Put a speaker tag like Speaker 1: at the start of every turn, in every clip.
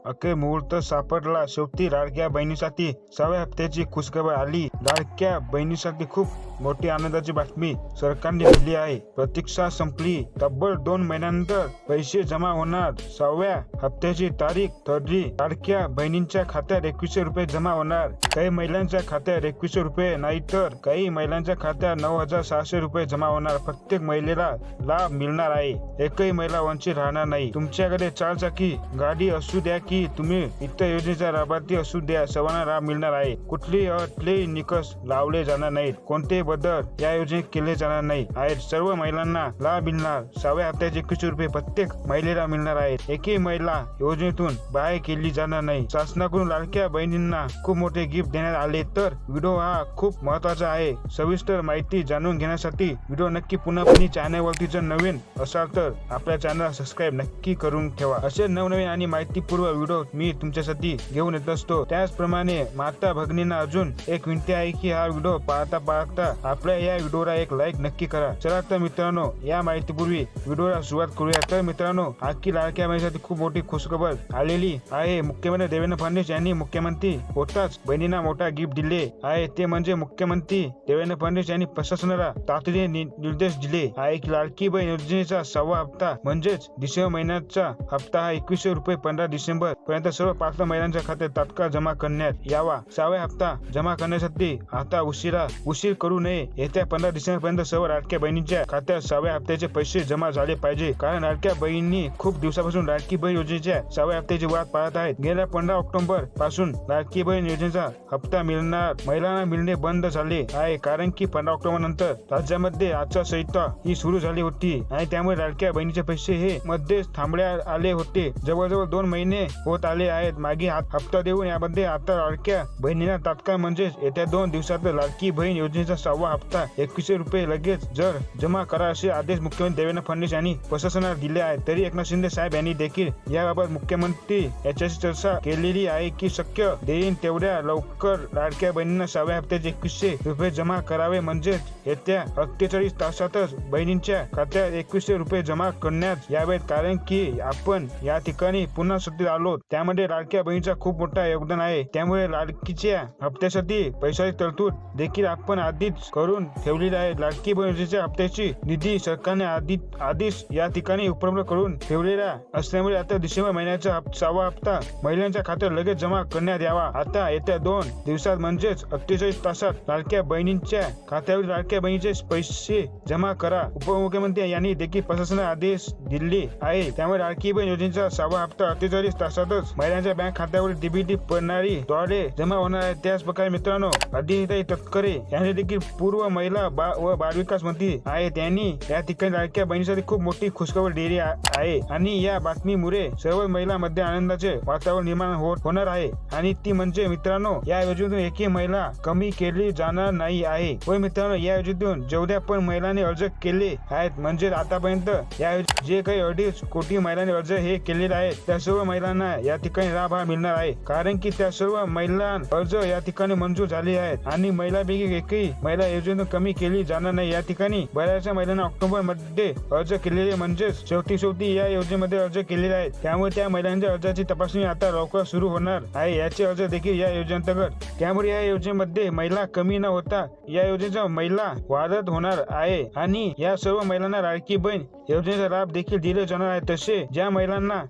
Speaker 1: अखेर मुहूर्त सापडला. शेवटी लाडक्या बहिणीसाठी 6व्या हप्त्याची खुशखबर आली. लाडक्या बहिणीसाठी खूप मोठी आनंदाची बातमी सरकारने दिली आहे. प्रतीक्षा संपली. तब्बल 2 महिन्यानंतर पैसे जमा होणार. 6व्या हप्त्याची तारीख ठरली. लाडक्या बहिणींच्या खात्यात 2100 रुपये जमा होणार. काही महिलांच्या खात्यात 2100 रुपये नाही तर काही महिलांच्या खात्यात 9600 रुपये जमा होणार. प्रत्येक महिलेला लाभ मिळणार आहे. एकही महिला वंचित राहणार नाही. तुमच्याकडे 4 चाकी गाडी असू द्या की तुम्ही इतर योजनेचा लाभार्थी असू द्या, सर्वांना लाभ मिळणार आहे. कुठलीही अटले निकष लावले जाणार नाहीत. कोणते बदल या योजनेत केले जाणार नाही आहेत. सर्व महिलांना लाभ मिळणार. 6व्या हप्त्याचे 2100 रुपये प्रत्येक महिलेला मिळणार आहेत. एकही महिला योजनेतून बाहेर केली जाणार नाही. शासनाकडून लाडक्या बहिणींना खूप मोठे गिफ्ट देण्यात आले. तर व्हिडिओ हा खूप महत्वाचा आहे. सविस्तर माहिती जाणून घेण्यासाठी व्हिडिओ नक्की पुन्हा चॅनलवरती जर नवीन असाल तर आपल्या चॅनल सबस्क्राईब नक्की करून ठेवा. असे नवनवीन आणि माहितीपूर्ण व्हिडिओ मी तुमच्यासाठी घेऊन येत असतो. त्याचप्रमाणे माता भगिनींना अजून एक विनंती आहे की हा व्हिडिओ पाहता आपल्या या व्हिडिओला एक लाईक नक्की करा. चला तर मित्रांनो, या माहितीपूर्वी व्हिडिओला सुरुवात करूया. तर मित्रांनो, आजची लाडक्या बहिणीसाठी खूप मोठी खुशखबर आलेली आहे. मुख्यमंत्री देवेंद्र फडणवीस यांनी मुख्यमंत्री होताच बहिणींना मोठा गिफ्ट दिले आहे. ते म्हणजे मुख्यमंत्री देवेंद्र फडणवीस यांनी प्रशासनाला तातडीने निर्देश दिले आहे की लाडकी बहीण योजनेचा 6वा हप्ता म्हणजेच डिसेंबर महिन्याचा हप्ता हा 2100 रुपये 15 डिसेंबर पर्यंत सर्व पात्र महिलांच्या खात्यात तात्काळ जमा करण्यात यावा. 6व्या हप्ता जमा करण्यासाठी आता उशीर करू नये. येत्या 15 डिसेंबर पर्यंत सर्व लाडक्या बहिणींच्या खात्यात 6व्या हप्त्याचे पैसे जमा झाले पाहिजे. कारण लाडक्या बहिणी खूप दिवसापासून लाडकी बहीण योजनेच्या 6व्या हप्त्याची वाट पाहत आहेत. गेल्या 15 ऑक्टोबर पासून लाडकी बहीण योजनेचा हप्ता महिलांना मिळणे बंद झाले आहे. कारण की 15 ऑक्टोबर नंतर राज्यामध्ये आचारसंहिता ही सुरू झाली होती आणि त्यामुळे लाडक्या बहिणीचे पैसे हे मध्येच थांबण्यात आले होते. जवळजवळ 2 महिने होत आले आहेत मागे हप्ता देऊन. यामध्ये आता लाडक्या बहिणींना तात्काळ म्हणजेच येत्या 2 दिवसात लाडकी बहीण योजनेचा 6वा हप्ता 2100 रुपये लगेच जमा करा असे आदेश मुख्यमंत्री देवेंद्र फडणवीस यांनी प्रशासनाला दिले आहेत. तरी एकनाथ शिंदे साहेब यांनी देखील याबाबत मुख्यमंत्री याच्याशी चर्चा केलेली आहे की शक्य देईन तेवढ्या लवकर लाडक्या बहिणींना 6व्या हप्त्याचे 2100 रुपये जमा करावे. म्हणजेच येत्या 48 तासातच बहिणींच्या खात्यात 2100 रुपये जमा करण्यात यावेत. कारण की आपण या ठिकाणी पुन्हा सत्तेत आलो, त्यामध्ये लाडक्या बहिणीचा खूप मोठा योगदान आहे. त्यामुळे लाडकीच्या हप्त्यासाठी पैशाची तरतूद देखील आपण आधीच करून ठेवलेली आहे. लाडकी बहीण योजनेच्या हप्त्याची निधी सरकारने आधीच या ठिकाणी उपलब्ध करून ठेवलेला असल्यामुळे आता डिसेंबर महिन्याचा 6वा हप्ता महिलांच्या खात्यात लगेच जमा करण्यात यावा. आता येत्या 2 दिवसात म्हणजेच 48 तासात लाडक्या बहिणींच्या खात्यावर लाडक्या बहिणीचे पैसे जमा करा. उपमुख्यमंत्री यांनी देखील प्रशासनाला आदेश दिले आहे. त्यामुळे लाडकी बहीण योजनेचा 6वा हप्ता 48 तासातच महिलांच्या बँक खात्यावर डीबीटी प्रणाली द्वारे जमा होणार आहे. त्याच प्रकारे मित्रांनो, आदित्यताई तटकरे यांनी देखील पूर्व महिला व बालविकास मंत्री आहेत. त्यांनी या ठिकाणी लाडक्या बहिणीसाठी खूप मोठी खुशखबर दिली आहे आणि या बातमीमुळे सर्व महिलांमध्ये आनंदाचे वातावरण निर्माण होणार आहे. आणि ती म्हणजे मित्रांनो, या योजनेतून एकही महिला कमी केली जाणार नाही आहे. व मित्रांनो, या योजनेतून जेवढ्या पण महिलांनी अर्ज केले आहेत म्हणजे आतापर्यंत या जे काही 2.5 कोटी महिलांनी अर्ज हे केलेले आहेत त्या सर्व महिलांना या ठिकाणी लाभ हा मिळणार आहे. कारण की त्या सर्व महिला अर्ज या ठिकाणी मंजूर झाले आहेत आणि महिलांपैकी एकही महिला योजनेतून कमी केली जाणार नाही. या ठिकाणी बऱ्याचशा महिलांना ऑक्टोबर मध्ये अर्ज केलेले म्हणजेच शेवटी या योजनेमध्ये अर्ज केलेले आहेत. त्यामुळे त्या महिलांच्या अर्जाची तपासणी आता लवकर सुरू होणार आहे. याचे अर्ज देखील या योजनेअंतर्गत. त्यामुळे या योजनेमध्ये महिला कमी न होता या योजनेचा महिला वाढत होणार आहे आणि या सर्व महिलांना लाडकी बहीण योजनेचा लाभ देखील दिले जाणार आहे. तसे ज्या महिलांना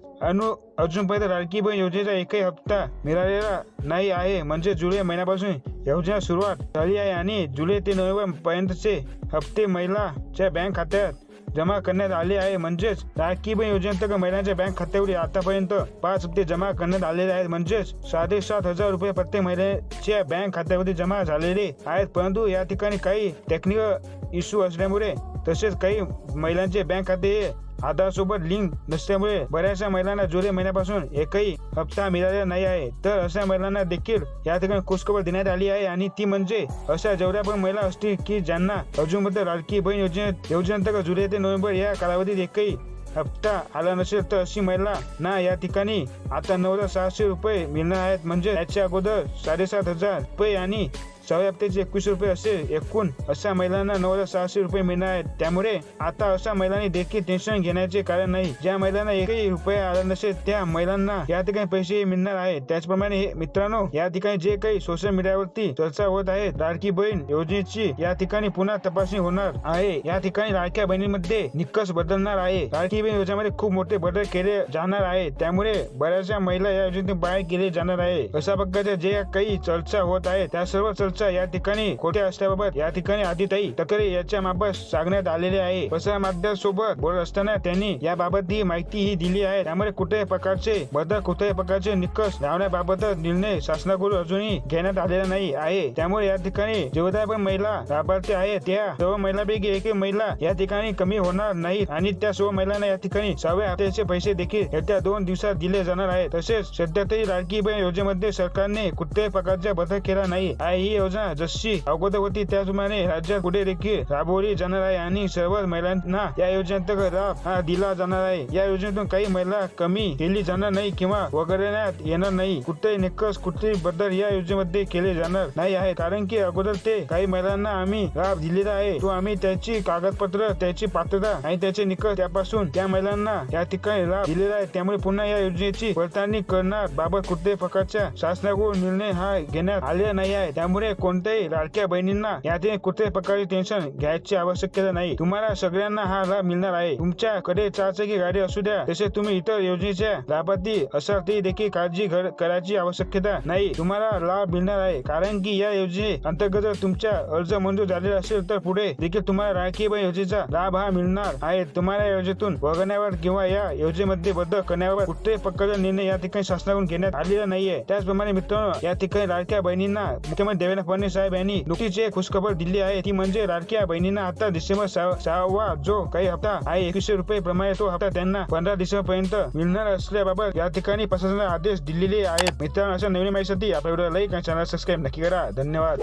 Speaker 1: अजूनपर्यंत लाडकी बहीण योजनेचा एकही हप्ता मिळालेला नाही आहे म्हणजे जुलै महिन्यापासून योजना सुरुवात झाली आहे आणि जुलै ते नोव्हेंबर पर्यंतचे हप्ते महिलांच्या बँक खात्यात जमा करण्यात आले आहे. म्हणजेच लाडकी बहीण योजनेअंतर्गत महिलांच्या बँक खात्यावर आतापर्यंत 5 हप्ते जमा करण्यात आलेले आहेत. म्हणजेच 7,500 रुपये प्रत्येक महिलेच्या बँक खात्यावरती जमा झालेले आहेत. परंतु या ठिकाणी काही टेक्निकल इश्यू असल्यामुळे तसेच काही महिलांचे बँक खाते आधार सोबत लिंक नसल्यामुळे बऱ्याचशा महिलांना जुलै महिन्यापासून एकही हप्ता मिळालेला नाही आहे. तर अशा महिलांना देखील या ठिकाणी खुशखबर देण्यात आली आहे आणि ती म्हणजे अशा जेवढ्या पण महिला असतील की ज्यांना अजूनपर्यंत लाडकी बहीण योजनेअंतर्गत जुलै ते नोव्हेंबर या कालावधीत एकही हप्ता आला नसेल तर अशी महिलांना या ठिकाणी आता 9,600 रुपये मिळणार आहेत. म्हणजे याच्या अगोदर 7,500 रुपये आणि सहाव्या हप्त्याचे 21 रुपये असे एकूण अशा महिलांना 9,600 रुपये मिळणार आहेत. त्यामुळे आता अशा महिलांनी देखील टेन्शन घेण्याचे कारण नाही. ज्या महिलांना एकही रुपया आला नसेल त्या महिलांना या ठिकाणी पैसे मिळणार आहेत. त्याचप्रमाणे मित्रांनो, या ठिकाणी जे काही सोशल मीडियावरती चर्चा होत आहे, लाडकी बहीण योजनेची या ठिकाणी पुन्हा तपासणी होणार आहे. या ठिकाणी लाडक्या बहिणीमध्ये निकष बदलणार आहे. लाडकी बहीण योजनेमध्ये खूप मोठे बदल केले जाणार आहे. त्यामुळे बऱ्याचशा महिला या योजनेतून बाहेर केले जाणार आहे. अशा प्रकारच्या जे काही चर्चा होत आहे त्या सर्व चर्चा या ठिकाणी खोट्या असल्याबाबत या ठिकाणी आदिताई तक्रे याच्या मार्फत सांगण्यात आलेले आहे. प्रसार माध्यमांसोबत बोलत असताना त्यांनी याबाबत ही माहिती ही दिली आहे. त्यामुळे कुठल्याही प्रकारचे बदल, कुठल्याही प्रकारचे निकष लावण्याबाबत निर्णय शासनाकडून अजूनही घेण्यात आलेला नाही आहे. त्यामुळे या ठिकाणी जेवढ्या पण महिला लाभार्थी आहेत त्या सर्व महिलांपैकी एक महिला या ठिकाणी कमी होणार नाहीत आणि त्या सर्व महिलांना या ठिकाणी 6व्या हप्त्याचे पैसे देखील येत्या 2 दिवसात दिले जाणार आहेत. तसेच सध्या तरी लाडकी बहीण योजनेमध्ये सरकारने कुठल्याही प्रकारचा बदल केला नाही आहे. ही योजना जशी अगोदर होती त्याचप्रमाणे राज्यात पुढे देखील राबवली जाणार आहे आणि सर्व महिलांना या योजनेअंतर्गत लाभ दिला जाणार आहे. या योजनेतून काही महिला कमी केली जाणार नाही किंवा वगळण्यात येणार नाही. कुठलेही निकष, कुठलेही बदल या योजनेमध्ये केले जाणार नाही आहे. कारण की अगोदर ते काही महिलांना आम्ही लाभ दिलेला आहे, तो आम्ही त्याची कागदपत्र, त्याची पात्रता आणि त्याचे निकष त्यापासून त्या महिलांना या ठिकाणी लाभ दिलेला आहे. त्यामुळे पुन्हा या योजनेची पडताळणी करणार बाबत कुठल्याही प्रकारच्या शासनाकडून निर्णय हा घेण्यात आलेला नाही आहे. त्यामुळे कोणत्याही लाडक्या बहिणींना यातील कुठल्याही प्रकारचे टेन्शन घ्यायची आवश्यकता नाही. तुम्हाला सगळ्यांना हा लाभ मिळणार आहे. तुमच्याकडे 4 चाकी गाडी असू द्या, तसेच तुम्ही इतर योजनेच्या लाभार्थी असाल तरी देखील काळजी करायची आवश्यकता नाही. तुम्हाला लाभ मिळणार आहे. कारण की या योजने अंतर्गत तुमचा अर्ज मंजूर झालेला असेल तर पुढे देखील तुम्हाला लाडकी बहीण योजनेचा लाभ हा मिळणार आहे. तुम्हाला या योजनेतून वगळण्यावर किंवा या योजनेमध्ये बदल करण्यावर कुठल्याही प्रकारचा निर्णय या ठिकाणी शासनाकडून घेण्यात आलेला नाहीये. त्याचप्रमाणे मित्रांनो, या ठिकाणी लाडक्या बहिणींना मुख्यमंत्री देवेंद्र फडणवीस साहेब यांनी नुकतीच एक खुशखबर दिली आहे. ती म्हणजे लाडक्या बहिणींना आता डिसेंबर 6वा जो काही हप्ता आहे 2100 रुपये प्रमाणे तो हप्ता त्यांना 15 डिसेंबर पर्यंत मिळणार असल्याबाबत या ठिकाणी प्रशासनाने आदेश दिलेले आहेत. मित्रांनो, अशा नवीन माहितीसाठी आपल्या व्हिडिओला लाईक आणि चॅनल सबस्क्राईब नक्की करा. धन्यवाद.